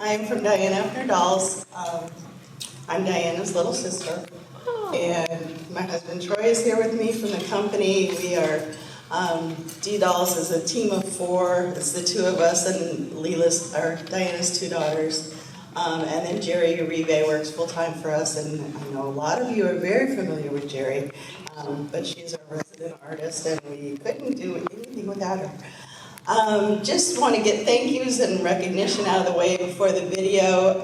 I'm from Dianna Effner Dolls. I'm Diana's little sister. And my husband Troy is here with me from the company. We are, D-Dolls is a team of 4. It's the 2 of us and Leela's, or Diana's 2 daughters. And then Jerry Uribe works full-time for us, and I know a lot of you are very familiar with Jerry, but she's our resident artist, and we couldn't do anything without her. Just want to get thank yous and recognition out of the way before the video.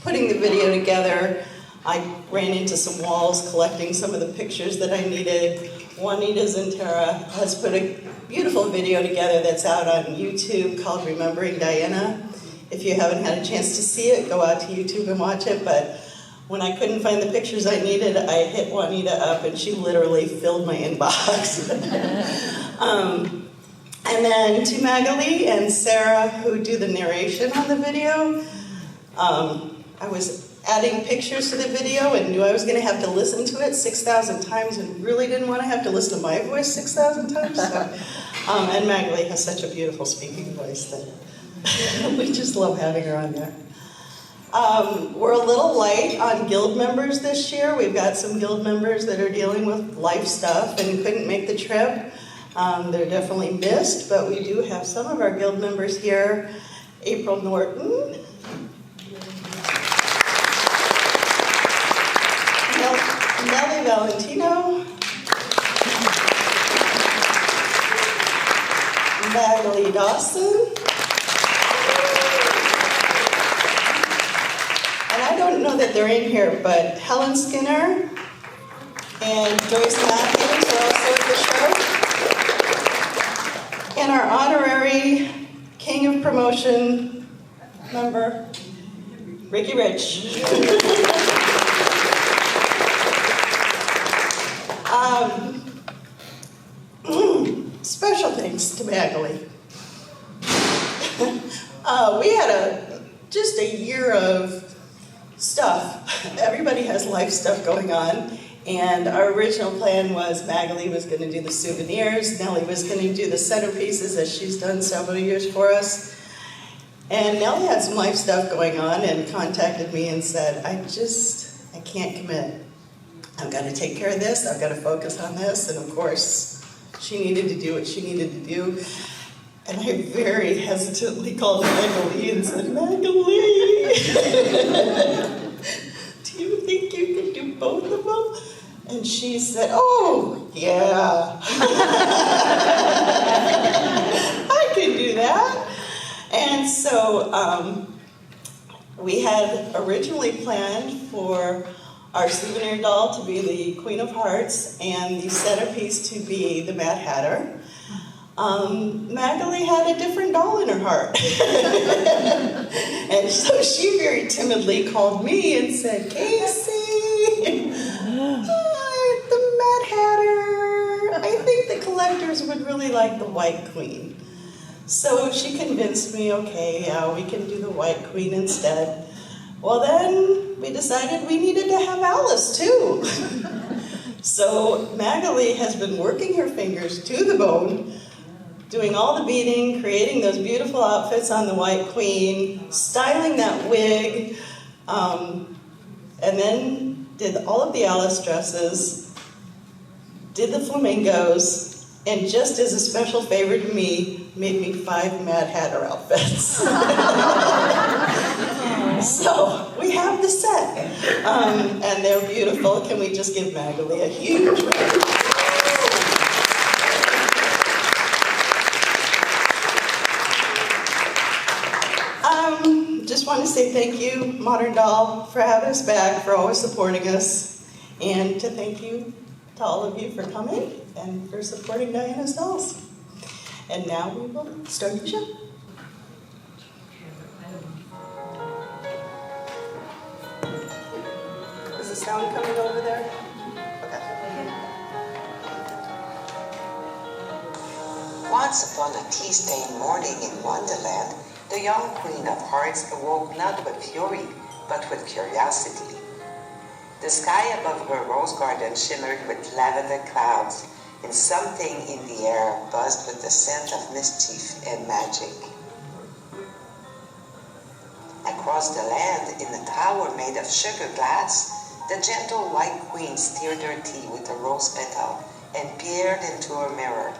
Putting the video together, I ran into some walls collecting some of the pictures that I needed. Juanita Zentera has put a beautiful video together that's out on YouTube called Remembering Dianna. If you haven't had a chance to see it, go out to YouTube and watch it. But when I couldn't find the pictures I needed, I hit Juanita up and she literally filled my inbox. And then to Magali and Sarah, who do the narration on the video, I was adding pictures to the video and knew I was going to have to listen to it 6,000 times and really didn't want to have to listen to my voice 6,000 times. So, and Magali has such a beautiful speaking voice that we just love having her on there. We're a little light on guild members this year. We've got some guild members that are dealing with life stuff and couldn't make the trip. They're definitely missed, but we do have some of our guild members here. April Norton. Nellie Valentino. Magali Dawson. And I don't know that they're in here, but Helen Skinner and Joyce Matthews are also at the show. And our honorary King of Promotion member, Ricky Rich. Special thanks to Magali. We had just a year of stuff. Everybody has life stuff going on. And our original plan was Magali was going to do the souvenirs, Nellie was going to do the centerpieces as she's done several years for us. And Nellie had some life stuff going on and contacted me and said, I can't commit. I've got to take care of this, I've got to focus on this, and of course, she needed to do what she needed to do. And I very hesitantly called Magali and said, Magali, do you think you can do both of them? And she said, oh, yeah. I can do that. And so we had originally planned for our souvenir doll to be the Queen of Hearts and the centerpiece to be the Mad Hatter. Magali had a different doll in her heart. And so she very timidly called me and said, Casey, the Mad Hatter, I think the collectors would really like the White Queen. So she convinced me, okay, yeah, we can do the White Queen instead. Well, then we decided we needed to have Alice too. So Magali has been working her fingers to the bone, doing all the beading, creating those beautiful outfits on the White Queen, styling that wig, and then did all of the Alice dresses, did the flamingos, and just as a special favor to me, made me 5 Mad Hatter outfits. So we have the set, and they're beautiful. Can we just give Magali a huge round? Just want to say thank you, Modern Doll, for having us back, for always supporting us, and to thank you to all of you for coming and for supporting Dianna's Dolls. And now we will start the show. Is the sound coming over there? Okay. Once upon a tea-stained morning in Wonderland, the young Queen of Hearts awoke not with fury, but with curiosity. The sky above her rose garden shimmered with lavender clouds, and something in the air buzzed with the scent of mischief and magic. across the land in a tower made of sugar glass, the gentle white queen stirred her tea with a rose petal and peered into her mirror.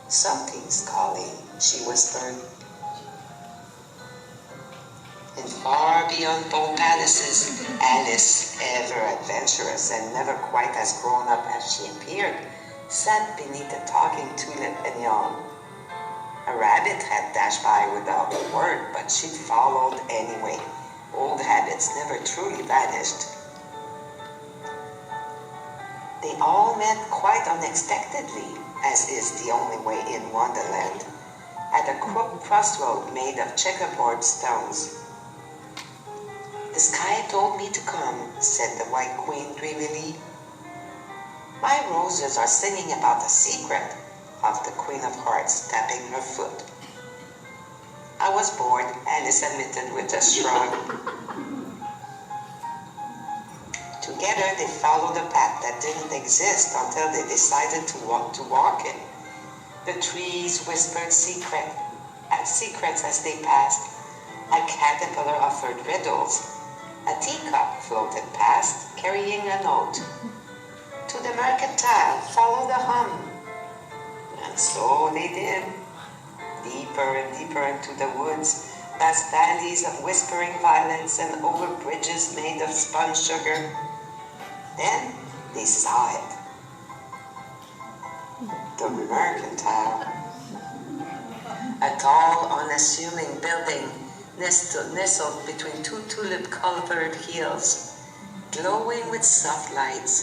"Something's calling," she whispered. And far beyond both palaces, Alice, ever adventurous and never quite as grown up as she appeared, sat beneath a talking tulip and yawned. A rabbit had dashed by without a word, but she'd followed anyway. Old habits never truly vanished. They all met quite unexpectedly, as is the only way in Wonderland, at a crossroad made of checkerboard stones. "The sky told me to come," said the White Queen dreamily. "My roses are singing about a secret," huffed the Queen of Hearts, tapping her foot. "I was bored," Alice admitted with a shrug. Together they followed a path that didn't exist until they decided to walk it. The trees whispered secrets as they passed. A caterpillar offered riddles. A teacup floated past, carrying a note. "To the mercantile, follow the hum." And so they did. Deeper and deeper into the woods, past valleys of whispering violets and over bridges made of spun sugar. Then they saw it. The mercantile. A tall, unassuming building nestled between two tulip-covered hills, glowing with soft lights.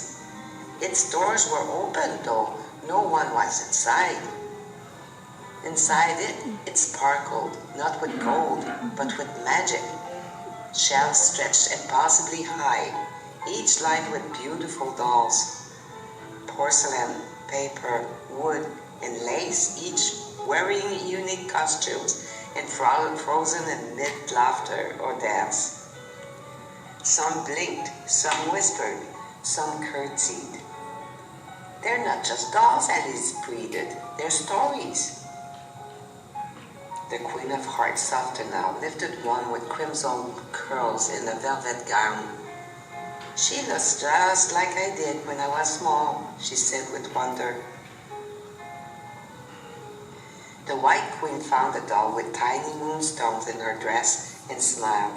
Its doors were open, though no one was inside. Inside it sparkled, not with gold, but with magic. Shelves stretched impossibly high, each lined with beautiful dolls. Porcelain, paper, wood, and lace, each wearing unique costumes and frozen in mid-laughter or dance. Some blinked, some whispered, some curtsied. "They're not just dolls," Alice breathed. "They're stories." The Queen of Hearts, softer now, lifted one with crimson curls in a velvet gown. "She looks just like I did when I was small," she said with wonder. The White Queen found a doll with tiny moonstones in her dress and smiled.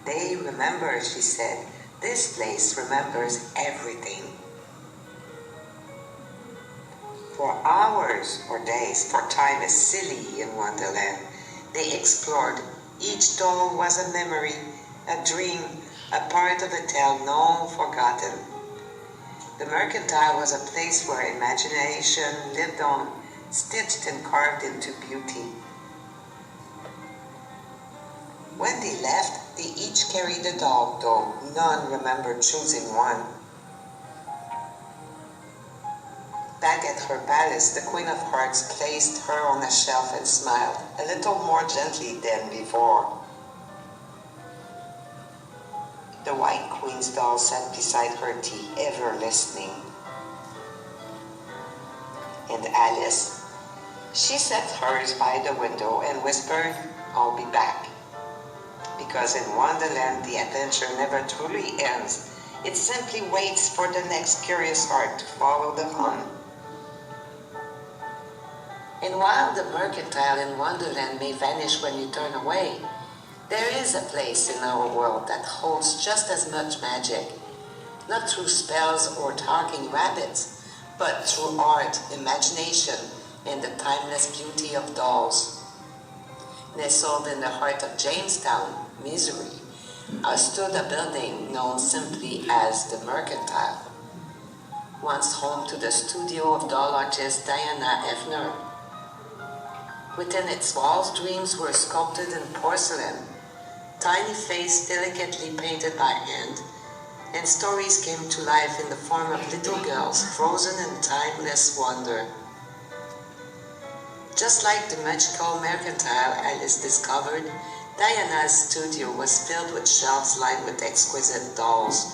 "They remember," she said. "This place remembers everything." For hours or days, for time is silly in Wonderland, they explored. Each doll was a memory, a dream, a part of a tale long forgotten. The mercantile was a place where imagination lived on, stitched and carved into beauty. When they left, they each carried a doll, though none remembered choosing one. Back at her palace, the Queen of Hearts placed her on a shelf and smiled, a little more gently than before. The White Queen's doll sat beside her tea, ever listening. And Alice? She set hers by the window and whispered, "I'll be back." Because in Wonderland, the adventure never truly ends. It simply waits for the next curious heart to follow the fun. And while the mercantile in Wonderland may vanish when you turn away, there is a place in our world that holds just as much magic, not through spells or talking rabbits, but through art, imagination, and the timeless beauty of dolls. Nestled in the heart of Jamestown, Missouri, stood a building known simply as the Mercantile, once home to the studio of doll artist Dianna Effner. Within its walls, dreams were sculpted in porcelain, tiny faces delicately painted by hand, and stories came to life in the form of little girls frozen in timeless wonder. Just like the magical mercantile Alice discovered, Diana's studio was filled with shelves lined with exquisite dolls,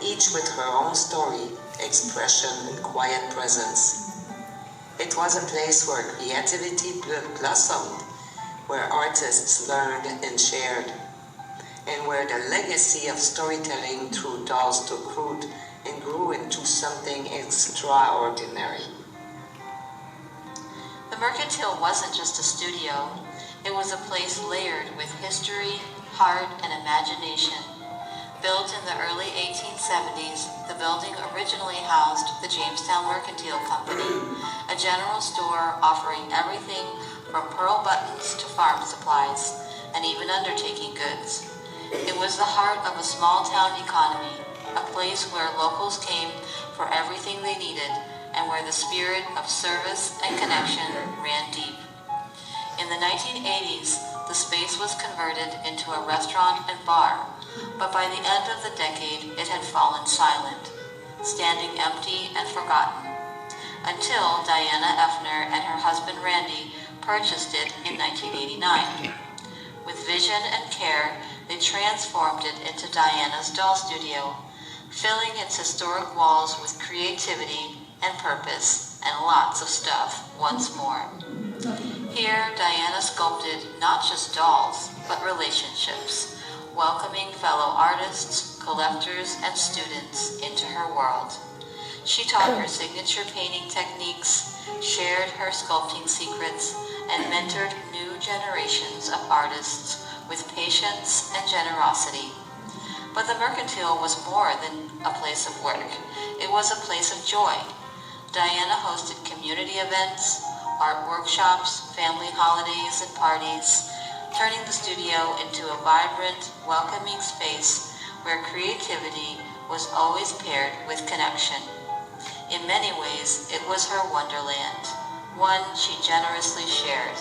each with her own story, expression, and quiet presence. It was a place where creativity blossomed, where artists learned and shared. and where the legacy of storytelling through dolls took root and grew into something extraordinary. The Mercantile wasn't just a studio, it was a place layered with history, heart, and imagination. Built in the early 1870s, the building originally housed the Jamestown Mercantile Company, a general store offering everything from pearl buttons to farm supplies, and even undertaking goods. It was the heart of a small-town economy, a place where locals came for everything they needed, and where the spirit of service and connection ran deep. In the 1980s, the space was converted into a restaurant and bar, but by the end of the decade, it had fallen silent, standing empty and forgotten, until Dianna Effner and her husband Randy purchased it in 1989. With vision and care, they transformed it into Dianna's Doll Studio, filling its historic walls with creativity and purpose and lots of stuff once more. Here, Dianna sculpted not just dolls, but relationships, welcoming fellow artists, collectors, and students into her world. She taught her signature painting techniques, shared her sculpting secrets, and mentored new generations of artists with patience and generosity. But the Mercantile was more than a place of work. It was a place of joy. Dianna hosted community events, art workshops, family holidays, and parties, turning the studio into a vibrant, welcoming space where creativity was always paired with connection. In many ways, it was her Wonderland, one she generously shared.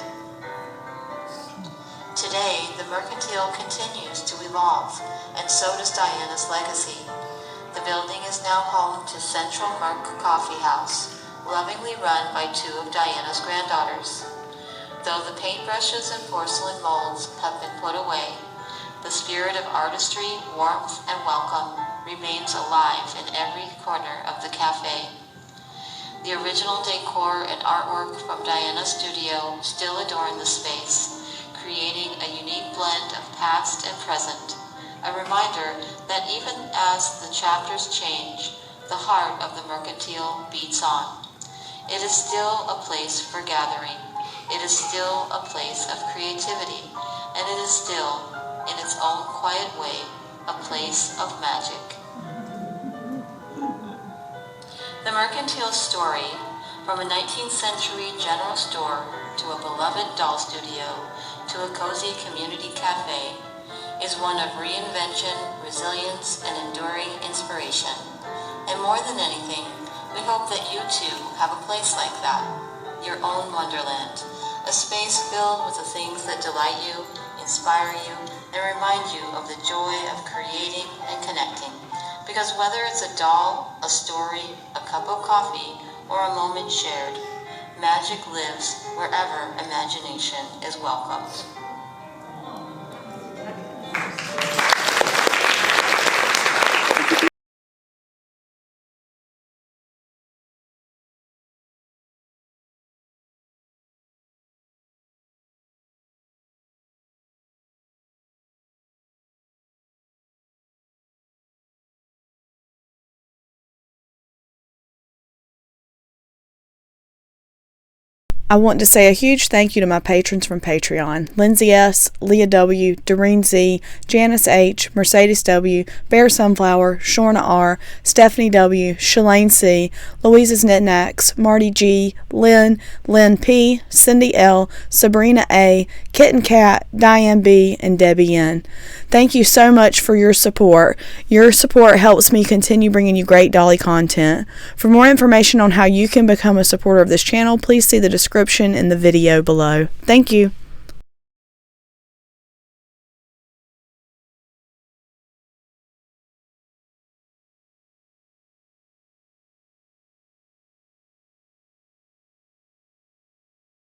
Today, the Mercantile continues to evolve, and so does Dianna's legacy. The building is now home to Central Merc Coffee House, lovingly run by two of Dianna's granddaughters. Though the paintbrushes and porcelain molds have been put away, the spirit of artistry, warmth, and welcome remains alive in every corner of the cafe. The original decor and artwork from Dianna's studio still adorn the space, creating a unique blend of past and present, a reminder that even as the chapters change, the heart of the Mercantile beats on. It is still a place for gathering. It is still a place of creativity, and it is still, in its own quiet way, a place of magic. The Mercantile story, from a 19th century general store to a beloved doll studio to a cozy community cafe, is one of reinvention, resilience, and enduring inspiration. And more than anything, we hope that you too have a place like that, your own Wonderland, a space filled with the things that delight you, inspire you, and remind you of the joy of creating and connecting. Because whether it's a doll, a story, a cup of coffee, or a moment shared, magic lives wherever imagination is welcomed. I want to say a huge thank you to my patrons from Patreon: Lindsay S., Leah W., Doreen Z., Janice H., Mercedes W., Bear Sunflower, Shorna R., Stephanie W., Shalane C., Louisa's Knickknacks, Marty G., Lynn P., Cindy L., Sabrina A., Kitten Cat, Diane B., and Debbie N. Thank you so much for your support. Your support helps me continue bringing you great dolly content. For more information on how you can become a supporter of this channel, please see the description in the video below. Thank you.